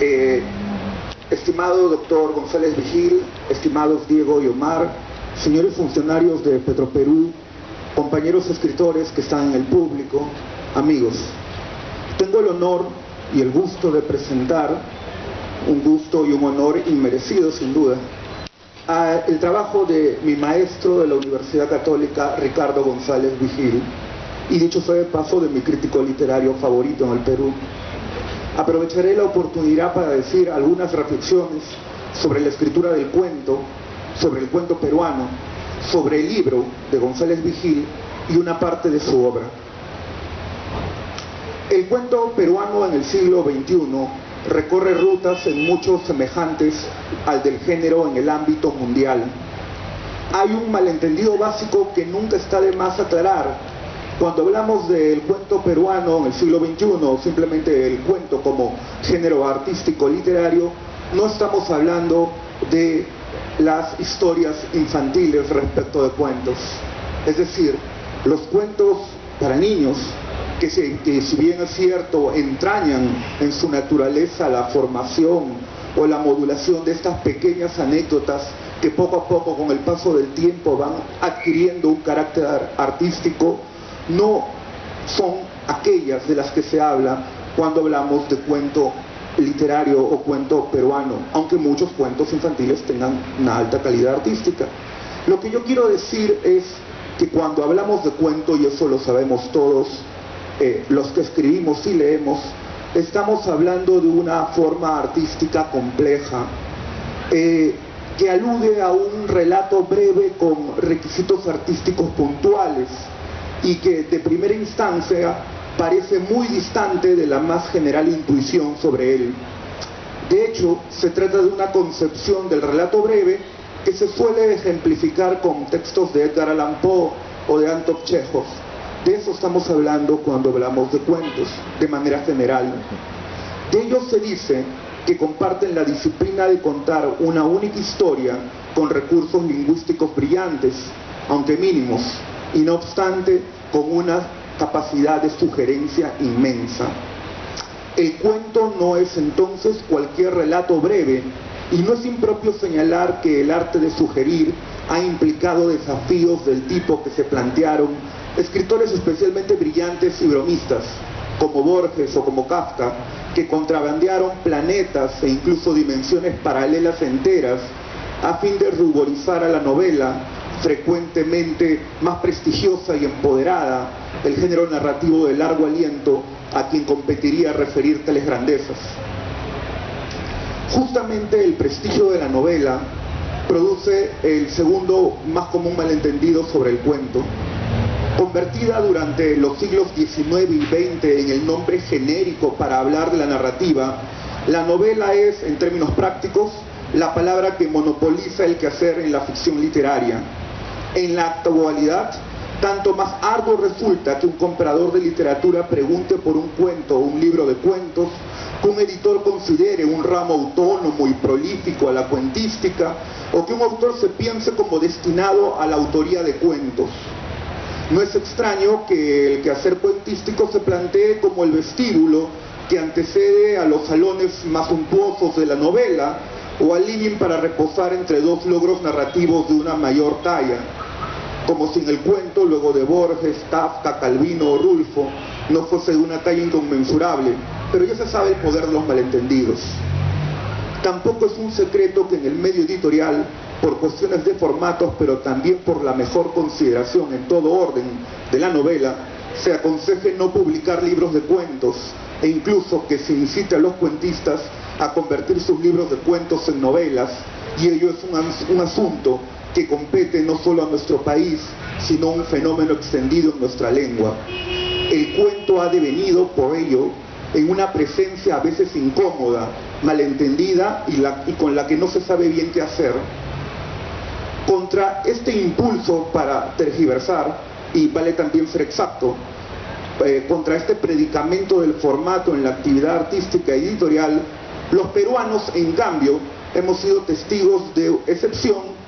Eh, Estimado doctor González Vigil, estimados Diego y Omar, señores funcionarios de Petroperú, compañeros escritores que están en el público, amigos, tengo el honor y el gusto de presentar, un gusto y un honor inmerecido sin duda, el trabajo de mi maestro de la Universidad Católica, Ricardo González Vigil, y dicho sea de paso, de mi crítico literario favorito en el Perú. Aprovecharé la oportunidad para decir algunas reflexiones sobre la escritura del cuento, sobre el cuento peruano, sobre el libro de González Vigil y una parte de su obra. El cuento peruano en el siglo XXI recorre rutas en muchos semejantes al del género en el ámbito mundial. Hay un malentendido básico que nunca está de más aclarar. Cuando hablamos del cuento peruano en el siglo XXI, o simplemente el cuento como género artístico literario, no estamos hablando de las historias infantiles respecto de cuentos. Es decir, los cuentos para niños, que si bien es cierto, entrañan en su naturaleza la formación o la modulación de estas pequeñas anécdotas que poco a poco, con el paso del tiempo, van adquiriendo un carácter artístico, no son aquellas de las que se habla cuando hablamos de cuento literario o cuento peruano, aunque muchos cuentos infantiles tengan una alta calidad artística. Lo que yo quiero decir es que cuando hablamos de cuento, y eso lo sabemos todos, los que escribimos y leemos, estamos hablando de una forma artística compleja, que alude a un relato breve con requisitos artísticos puntuales, y que de primera instancia parece muy distante de la más general intuición sobre él. De hecho, se trata de una concepción del relato breve que se suele ejemplificar con textos de Edgar Allan Poe o de Anton Chejov. De eso estamos hablando cuando hablamos de cuentos, de manera general. De ellos se dice que comparten la disciplina de contar una única historia con recursos lingüísticos brillantes, aunque mínimos, y no obstante con una capacidad de sugerencia inmensa. El cuento no es entonces cualquier relato breve, y no es impropio señalar que el arte de sugerir ha implicado desafíos del tipo que se plantearon escritores especialmente brillantes y bromistas, como Borges o como Kafka, que contrabandearon planetas e incluso dimensiones paralelas enteras a fin de ruborizar a la novela, frecuentemente más prestigiosa y empoderada, el género narrativo de largo aliento, a quien competiría referir tales grandezas. Justamente el prestigio de la novela produce el segundo más común malentendido sobre el cuento. Convertida durante los siglos XIX y XX en el nombre genérico para hablar de la narrativa, la novela es, en términos prácticos, la palabra que monopoliza el quehacer en la ficción literaria. En la actualidad, tanto más arduo resulta que un comprador de literatura pregunte por un cuento o un libro de cuentos, que un editor considere un ramo autónomo y prolífico a la cuentística, o que un autor se piense como destinado a la autoría de cuentos. No es extraño que el quehacer cuentístico se plantee como el vestíbulo que antecede a los salones más suntuosos de la novela, o al living para reposar entre dos logros narrativos de una mayor talla, como si en el cuento, luego de Borges, Kafka, Calvino o Rulfo, no fuese de una talla inconmensurable, pero ya se sabe el poder de los malentendidos. Tampoco es un secreto que en el medio editorial, por cuestiones de formatos, pero también por la mejor consideración en todo orden de la novela, se aconseje no publicar libros de cuentos, e incluso que se incite a los cuentistas a convertir sus libros de cuentos en novelas, y ello es un asunto que compete no solo a nuestro país, sino un fenómeno extendido en nuestra lengua. El cuento ha devenido, por ello, en una presencia a veces incómoda, malentendida y con la que no se sabe bien qué hacer. Contra este impulso para tergiversar, y vale también ser exacto, contra este predicamento del formato en la actividad artística y editorial, los peruanos, en cambio, hemos sido testigos de excepción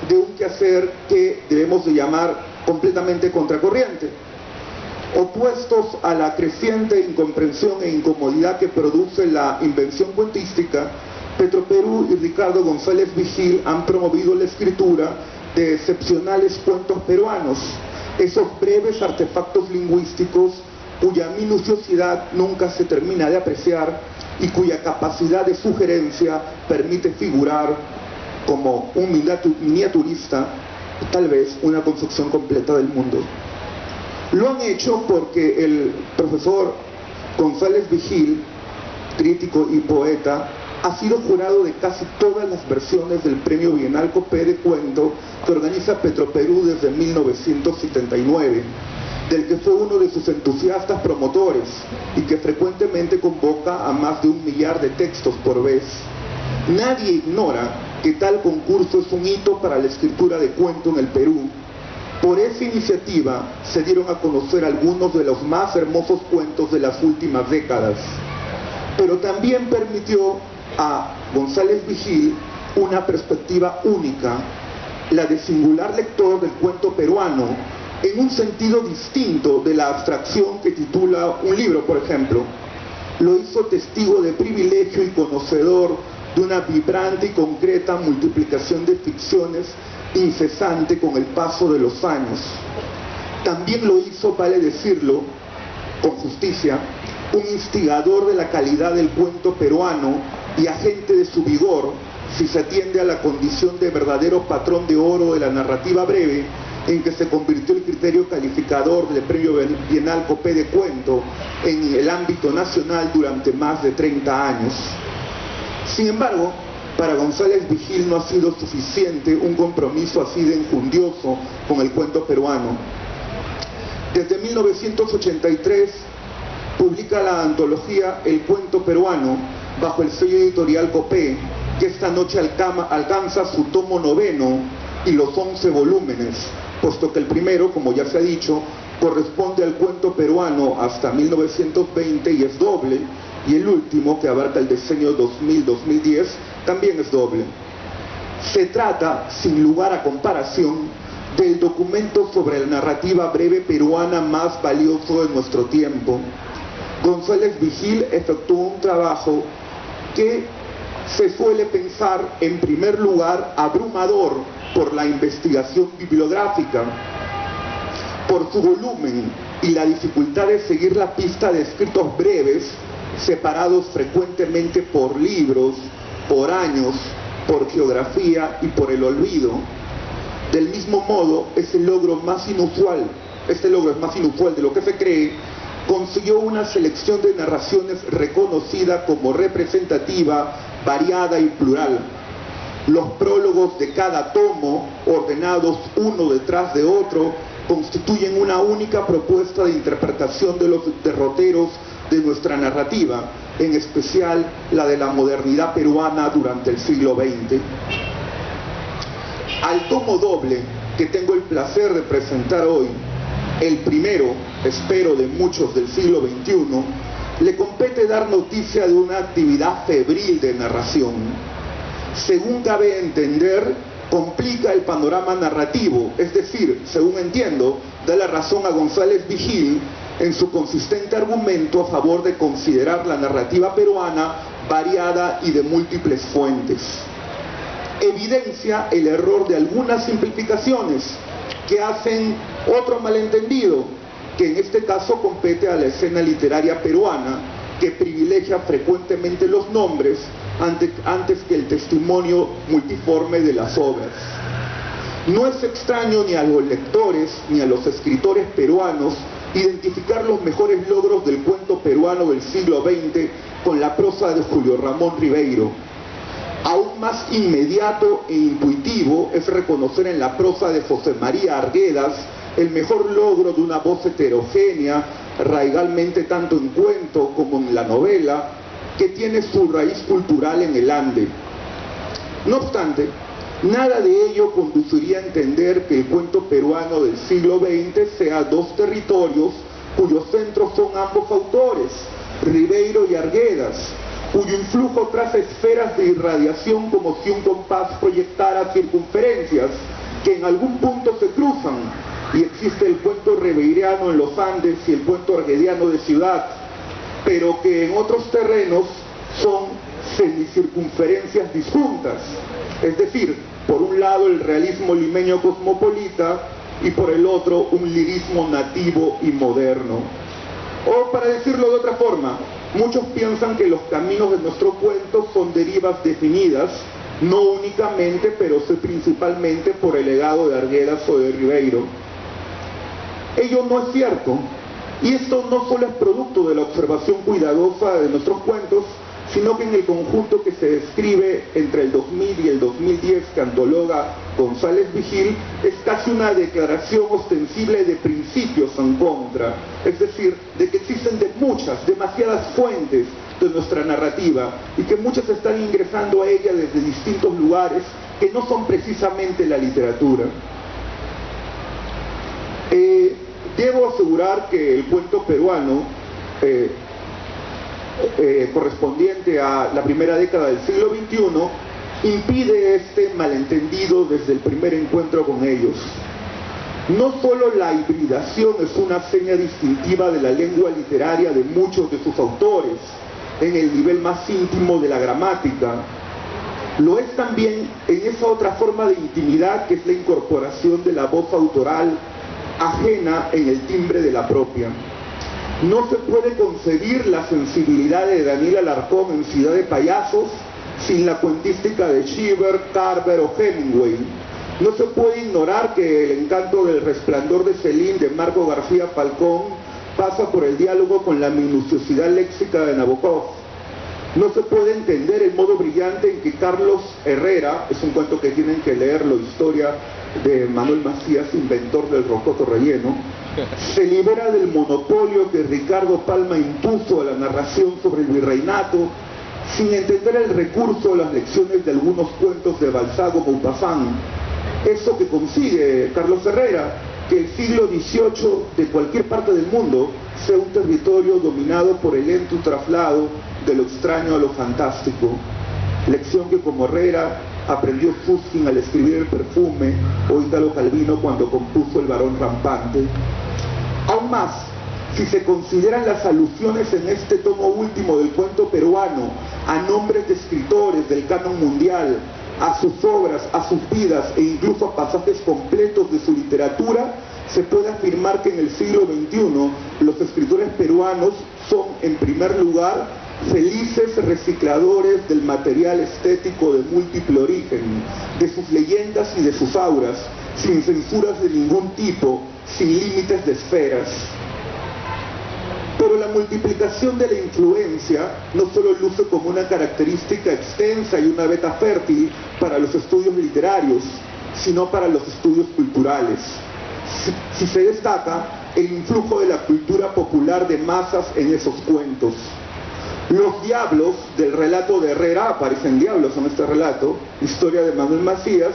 de un quehacer que debemos de llamar completamente contracorriente. Opuestos a la creciente incomprensión e incomodidad que produce la invención cuentística, Petroperú y Ricardo González Vigil han promovido la escritura de excepcionales cuentos peruanos, esos breves artefactos lingüísticos cuya minuciosidad nunca se termina de apreciar y cuya capacidad de sugerencia permite figurar como un miniaturista, tal vez una construcción completa del mundo. Lo han hecho porque el profesor González Vigil, crítico y poeta, ha sido jurado de casi todas las versiones del Premio Bienal Copé de Cuento que organiza Petroperú desde 1979, del que fue uno de sus entusiastas promotores y que frecuentemente convoca a más de 1 millar de textos por vez. Nadie ignora que tal concurso es un hito para la escritura de cuento en el Perú. Por esa iniciativa se dieron a conocer algunos de los más hermosos cuentos de las últimas décadas, pero también permitió a González Vigil una perspectiva única, la de singular lector del cuento peruano, en un sentido distinto de la abstracción que titula un libro, por ejemplo. Lo hizo testigo de privilegio y conocedor de una vibrante y concreta multiplicación de ficciones incesante con el paso de los años. También lo hizo, vale decirlo, con justicia, un instigador de la calidad del cuento peruano y agente de su vigor, si se atiende a la condición de verdadero patrón de oro de la narrativa breve, en que se convirtió el criterio calificador del Premio Bienal Copé de Cuento en el ámbito nacional durante más de 30 años. Sin embargo, para González Vigil no ha sido suficiente un compromiso así de enjundioso con el cuento peruano. Desde 1983 publica la antología El Cuento Peruano bajo el sello editorial Copé, que esta noche alcanza su tomo 9 y los 11 volúmenes, puesto que el primero, como ya se ha dicho, corresponde al cuento peruano hasta 1920 y es doble, y el último, que abarca el decenio 2000-2010, también es doble. Se trata, sin lugar a comparación, del documento sobre la narrativa breve peruana más valioso de nuestro tiempo. González Vigil efectuó un trabajo que se suele pensar, en primer lugar, abrumador por la investigación bibliográfica, por su volumen y la dificultad de seguir la pista de escritos breves, separados frecuentemente por libros, por años, por geografía y por el olvido. Del mismo modo, este logro es más inusual de lo que se cree. Consiguió una selección de narraciones reconocida como representativa, variada y plural. Los prólogos de cada tomo, ordenados uno detrás de otro, constituyen una única propuesta de interpretación de los derroteros de nuestra narrativa, en especial la de la modernidad peruana durante el siglo XX. Al tomo doble que tengo el placer de presentar hoy, el primero, espero, de muchos del siglo XXI, le compete dar noticia de una actividad febril de narración. Según cabe entender, complica el panorama narrativo, es decir, según entiendo, da la razón a González Vigil en su consistente argumento a favor de considerar la narrativa peruana variada y de múltiples fuentes. Evidencia el error de algunas simplificaciones que hacen otro malentendido, que en este caso compete a la escena literaria peruana, que privilegia frecuentemente los nombres antes que el testimonio multiforme de las obras. No es extraño ni a los lectores ni a los escritores peruanos identificar los mejores logros del cuento peruano del siglo XX con la prosa de Julio Ramón Ribeiro. Aún más inmediato e intuitivo es reconocer en la prosa de José María Arguedas el mejor logro de una voz heterogénea, raigalmente tanto en cuento como en la novela, que tiene su raíz cultural en el Ande. No obstante, nada de ello conduciría a entender que el cuento peruano del siglo XX sea dos territorios cuyos centros son ambos autores, Ribeiro y Arguedas, cuyo influjo traza esferas de irradiación como si un compás proyectara circunferencias que en algún punto se cruzan, y existe el cuento ribeiriano en los Andes y el cuento arguediano de ciudad, pero que en otros terrenos son semicircunferencias disjuntas, es decir, por un lado el realismo limeño cosmopolita y por el otro un lirismo nativo y moderno. O para decirlo de otra forma, muchos piensan que los caminos de nuestro cuento son derivas definidas, no únicamente, pero sí principalmente por el legado de Arguedas o de Ribeiro. Ello no es cierto, y esto no solo es producto de la observación cuidadosa de nuestros cuentos, sino que en el conjunto que se describe entre el 2000 y el 2010 que antologa González Vigil, es casi una declaración ostensible de principios en contra, es decir, de que existen demasiadas fuentes de nuestra narrativa y que muchas están ingresando a ella desde distintos lugares que no son precisamente la literatura. Debo asegurar que el cuento peruano correspondiente a la primera década del siglo XXI impide este malentendido desde el primer encuentro con ellos. No solo la hibridación es una seña distintiva de la lengua literaria de muchos de sus autores, en el nivel más íntimo de la gramática, lo es también en esa otra forma de intimidad que es la incorporación de la voz autoral ajena en el timbre de la propia. No se puede concebir la sensibilidad de Daniel Alarcón en Ciudad de Payasos sin la cuentística de Cheever, Carver o Hemingway. No se puede ignorar que el encanto del Resplandor de Celine de Marco García Falcón pasa por el diálogo con la minuciosidad léxica de Nabokov. No se puede entender el modo brillante en que Carlos Herrera, es un cuento que tienen que leerlo, historia de Manuel Macías, inventor del rocoto relleno, se libera del monopolio que Ricardo Palma impuso a la narración sobre el virreinato, sin entender el recurso a las lecciones de algunos cuentos de Balzac o Maupassant. Eso que consigue Carlos Herrera, que el siglo XVIII de cualquier parte del mundo sea un territorio dominado por el lento traslado de lo extraño a lo fantástico. Lección que como Herrera aprendió Fuskin al escribir El perfume o Italo Calvino cuando compuso El varón rampante. Aún más, si se consideran las alusiones en este tomo último del cuento peruano a nombres de escritores del canon mundial, a sus obras, a sus vidas e incluso a pasajes completos de su literatura, se puede afirmar que en el siglo XXI los escritores peruanos son, en primer lugar, felices recicladores del material estético de múltiple origen, de sus leyendas y de sus auras, sin censuras de ningún tipo, sin límites de esferas. Pero la multiplicación de la influencia no solo luce como una característica extensa y una beta fértil para los estudios literarios, sino para los estudios culturales. Si se destaca el influjo de la cultura popular de masas en esos cuentos. Los diablos del relato de Herrera, aparecen diablos en este relato, historia de Manuel Macías,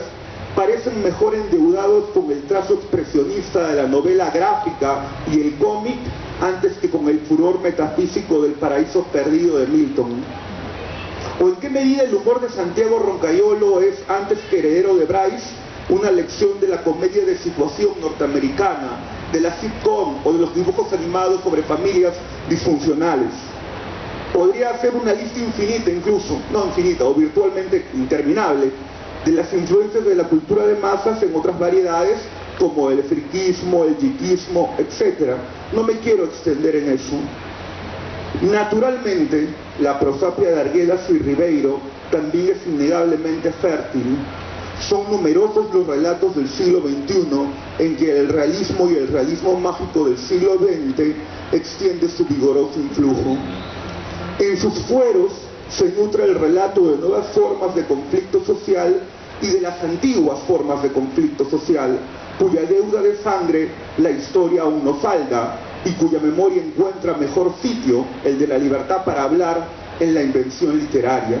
parecen mejor endeudados con el trazo expresionista de la novela gráfica y el cómic antes que con el furor metafísico del paraíso perdido de Milton. ¿O en qué medida el humor de Santiago Roncayolo es, antes que heredero de Bryce, una lección de la comedia de situación norteamericana, de la sitcom o de los dibujos animados sobre familias disfuncionales? Podría hacer una lista infinita incluso, no infinita, o virtualmente interminable, de las influencias de la cultura de masas en otras variedades, como el friquismo, el geekismo, etc. No me quiero extender en eso. Naturalmente, la prosapia de Arguedas y Ribeiro también es innegablemente fértil. Son numerosos los relatos del siglo XXI en que el realismo y el realismo mágico del siglo XX extiende su vigoroso influjo. En sus fueros se nutre el relato de nuevas formas de conflicto social y de las antiguas formas de conflicto social, cuya deuda de sangre la historia aún no salda y cuya memoria encuentra mejor sitio, el de la libertad para hablar, en la invención literaria.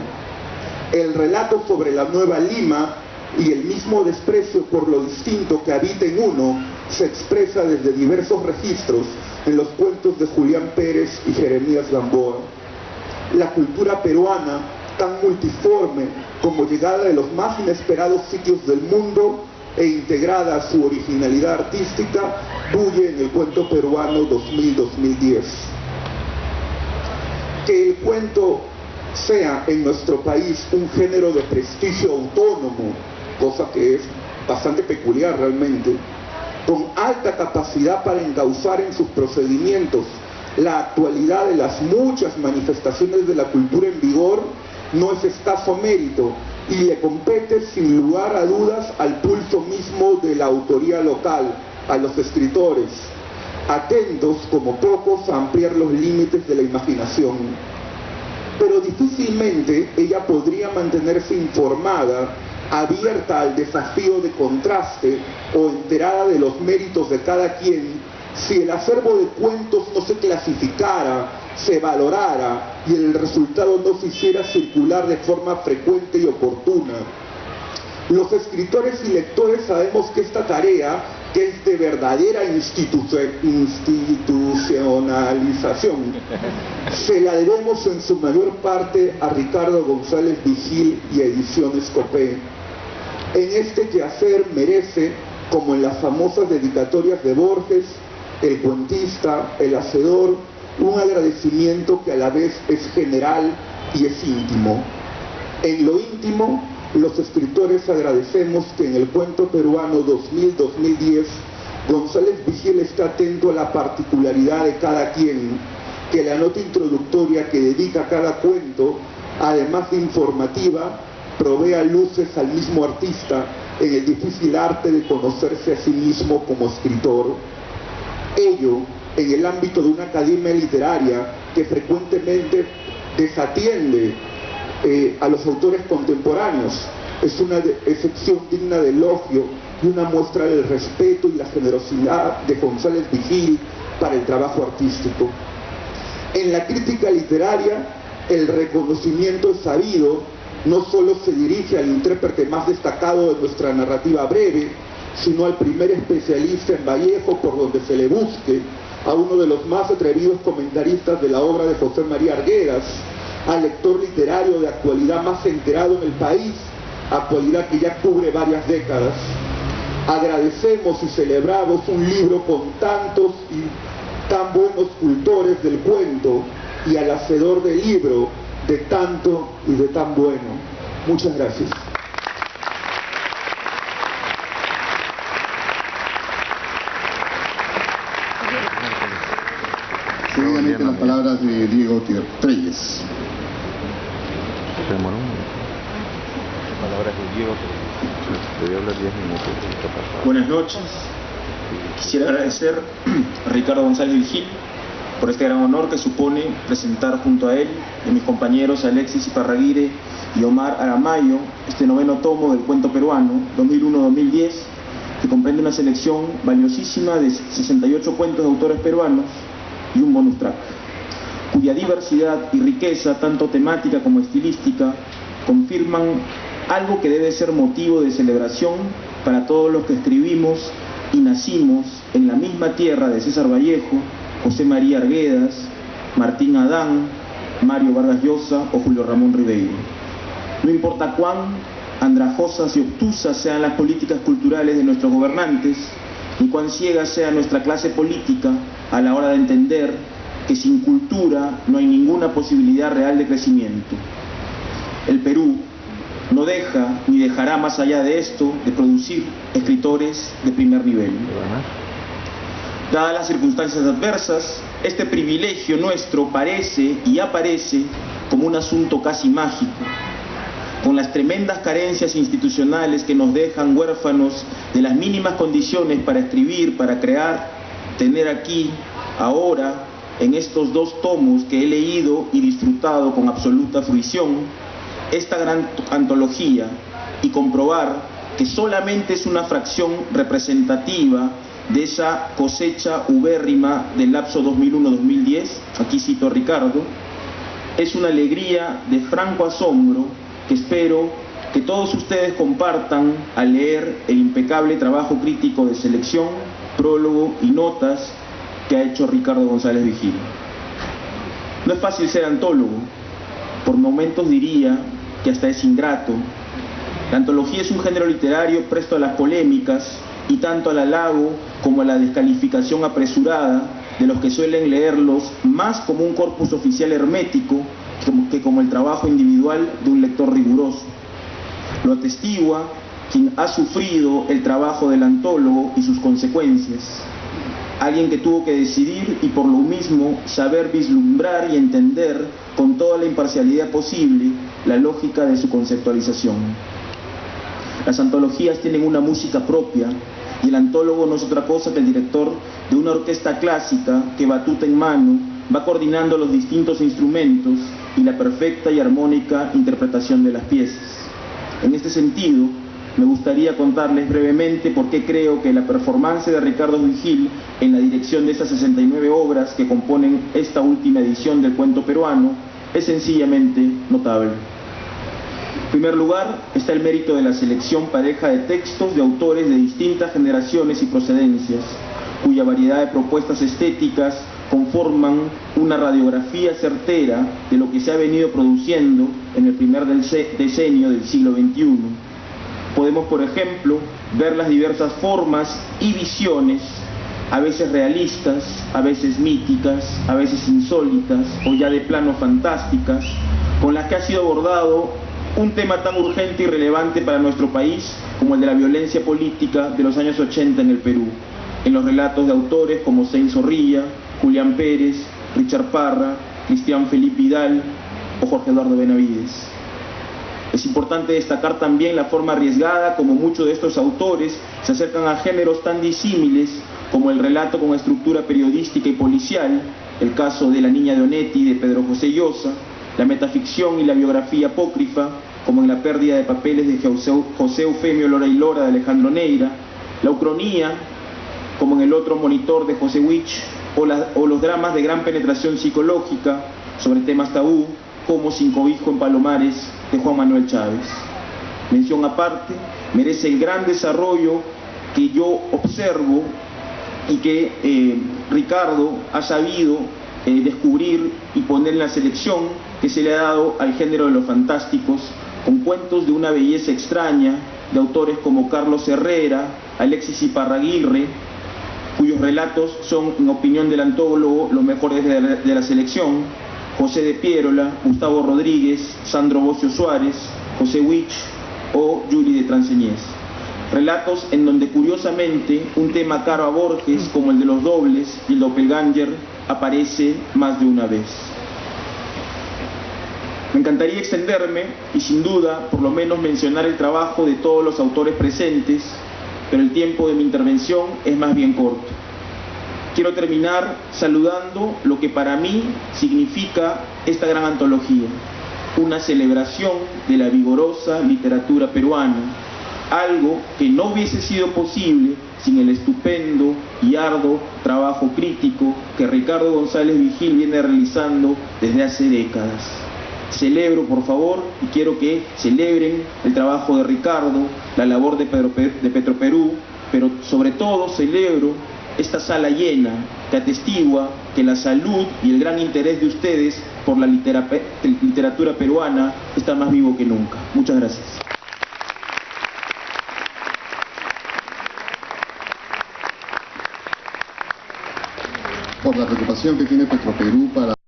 El relato sobre la Nueva Lima y el mismo desprecio por lo distinto que habita en uno se expresa desde diversos registros en los cuentos de Julián Pérez y Jeremías Gamboa. La cultura peruana, tan multiforme como llegada de los más inesperados sitios del mundo, e integrada a su originalidad artística, bulle en el cuento peruano 2000-2010. Que el cuento sea en nuestro país un género de prestigio autónomo, cosa que es bastante peculiar realmente, con alta capacidad para encauzar en sus procedimientos la actualidad de las muchas manifestaciones de la cultura en vigor, no es escaso mérito y le compete sin lugar a dudas al pulso mismo de la autoría local, a los escritores, atentos como pocos a ampliar los límites de la imaginación. Pero difícilmente ella podría mantenerse informada, abierta al desafío de contraste o enterada de los méritos de cada quien, si el acervo de cuentos no se clasificara, se valorara y el resultado no se hiciera circular de forma frecuente y oportuna. Los escritores y lectores sabemos que esta tarea, que es de verdadera institucionalización, se la debemos en su mayor parte a Ricardo González Vigil y a Ediciones Copé. En este quehacer merece, como en las famosas dedicatorias de Borges, el cuentista, el hacedor, un agradecimiento que a la vez es general y es íntimo. En lo íntimo, los escritores agradecemos que en el cuento peruano 2000-2010 González Vigil está atento a la particularidad de cada quien, que la nota introductoria que dedica a cada cuento, además de informativa, provea luces al mismo artista en el difícil arte de conocerse a sí mismo como escritor. Ello en el ámbito de una academia literaria que frecuentemente desatiende a los autores contemporáneos. Es una excepción digna de elogio y una muestra del respeto y la generosidad de González Vigil para el trabajo artístico. En la crítica literaria, el reconocimiento es sabido, no solo se dirige al intérprete más destacado de nuestra narrativa breve, sino al primer especialista en Vallejo por donde se le busque, a uno de los más atrevidos comentaristas de la obra de José María Arguedas, al lector literario de actualidad más enterado en el país, actualidad que ya cubre varias décadas. Agradecemos y celebramos un libro con tantos y tan buenos cultores del cuento y al hacedor del libro de tanto y de tan bueno. Muchas gracias. Seguidamente las palabras de Diego Treyes. Buenas noches. Quisiera agradecer a Ricardo González Vigil por este gran honor que supone presentar junto a él y a mis compañeros Alexis Iparraguirre y Omar Aramayo este noveno tomo del cuento peruano 2001-2010, que comprende una selección valiosísima de 68 cuentos de autores peruanos y un bonus track, cuya diversidad y riqueza, tanto temática como estilística, confirman algo que debe ser motivo de celebración para todos los que escribimos y nacimos en la misma tierra de César Vallejo, José María Arguedas, Martín Adán, Mario Vargas Llosa o Julio Ramón Ribeiro. No importa cuán andrajosas y obtusas sean las políticas culturales de nuestros gobernantes, ni cuán ciega sea nuestra clase política a la hora de entender que sin cultura no hay ninguna posibilidad real de crecimiento. El Perú no deja ni dejará más allá de esto de producir escritores de primer nivel. Dadas las circunstancias adversas, este privilegio nuestro parece y aparece como un asunto casi mágico, con las tremendas carencias institucionales que nos dejan huérfanos de las mínimas condiciones para escribir, para crear. Tener aquí, ahora, en estos dos tomos que he leído y disfrutado con absoluta fruición, esta gran antología, y comprobar que solamente es una fracción representativa de esa cosecha ubérrima del lapso 2001-2010, aquí cito a Ricardo, es una alegría de franco asombro que espero que todos ustedes compartan al leer el impecable trabajo crítico de selección, prólogo y notas que ha hecho Ricardo González Vigil. No es fácil ser antólogo, por momentos diría que hasta es ingrato, La antología es un género literario presto a las polémicas y tanto al halago como a la descalificación apresurada de los que suelen leerlos más como un corpus oficial hermético que como el trabajo individual de un lector riguroso. Lo atestigua quien ha sufrido el trabajo del antólogo y sus consecuencias. Alguien que tuvo que decidir y por lo mismo saber vislumbrar y entender con toda la imparcialidad posible la lógica de su conceptualización. Las antologías tienen una música propia y el antólogo no es otra cosa que el director de una orquesta clásica que, batuta en mano, va coordinando los distintos instrumentos y la perfecta y armónica interpretación de las piezas. En este sentido, me gustaría contarles brevemente por qué creo que la performance de Ricardo Vigil en la dirección de estas 69 obras que componen esta última edición del cuento peruano es sencillamente notable. En primer lugar, está el mérito de la selección pareja de textos de autores de distintas generaciones y procedencias, cuya variedad de propuestas estéticas conforman una radiografía certera de lo que se ha venido produciendo en el primer decenio del siglo XXI. Podemos, por ejemplo, ver las diversas formas y visiones, a veces realistas, a veces míticas, a veces insólitas o ya de plano fantásticas, con las que ha sido abordado un tema tan urgente y relevante para nuestro país como el de la violencia política de los años 80 en el Perú, en los relatos de autores como Sein Zorrilla, Julián Pérez, Richard Parra, Cristian Felipe Vidal o Jorge Eduardo Benavides. Es importante destacar también la forma arriesgada como muchos de estos autores se acercan a géneros tan disímiles como el relato con estructura periodística y policial, el caso de La niña de Onetti de Pedro José Llosa, la metaficción y la biografía apócrifa, como en La pérdida de papeles de José Eufemio Lora y Lora de Alejandro Neira, la ucronía, como en El otro monitor de José Witch, o los dramas de gran penetración psicológica sobre temas tabú, como Sin cobijo en Palomares de Juan Manuel Chávez. Mención aparte merece el gran desarrollo que yo observo y que Ricardo ha sabido descubrir y poner en la selección que se le ha dado al género de los fantásticos, con cuentos de una belleza extraña de autores como Carlos Herrera, Alexis Iparraguirre, cuyos relatos son, en opinión del antólogo, los mejores de la selección, José de Piérola, Gustavo Rodríguez, Sandro Bocio Suárez, José Witch o Yuli de Transeñés. Relatos en donde curiosamente un tema caro a Borges, como el de los dobles y el doppelganger, aparece más de una vez. Me encantaría extenderme y sin duda por lo menos mencionar el trabajo de todos los autores presentes, pero el tiempo de mi intervención es más bien corto. Quiero terminar saludando lo que para mí significa esta gran antología, una celebración de la vigorosa literatura peruana, algo que no hubiese sido posible sin el estupendo y arduo trabajo crítico que Ricardo González Vigil viene realizando desde hace décadas. Celebro, por favor, y quiero que celebren el trabajo de Ricardo, la labor de Petroperú, pero sobre todo celebro esta sala llena que atestigua que la salud y el gran interés de ustedes por la literatura peruana está más vivo que nunca. Muchas gracias. Por la preocupación que tiene Petroperú para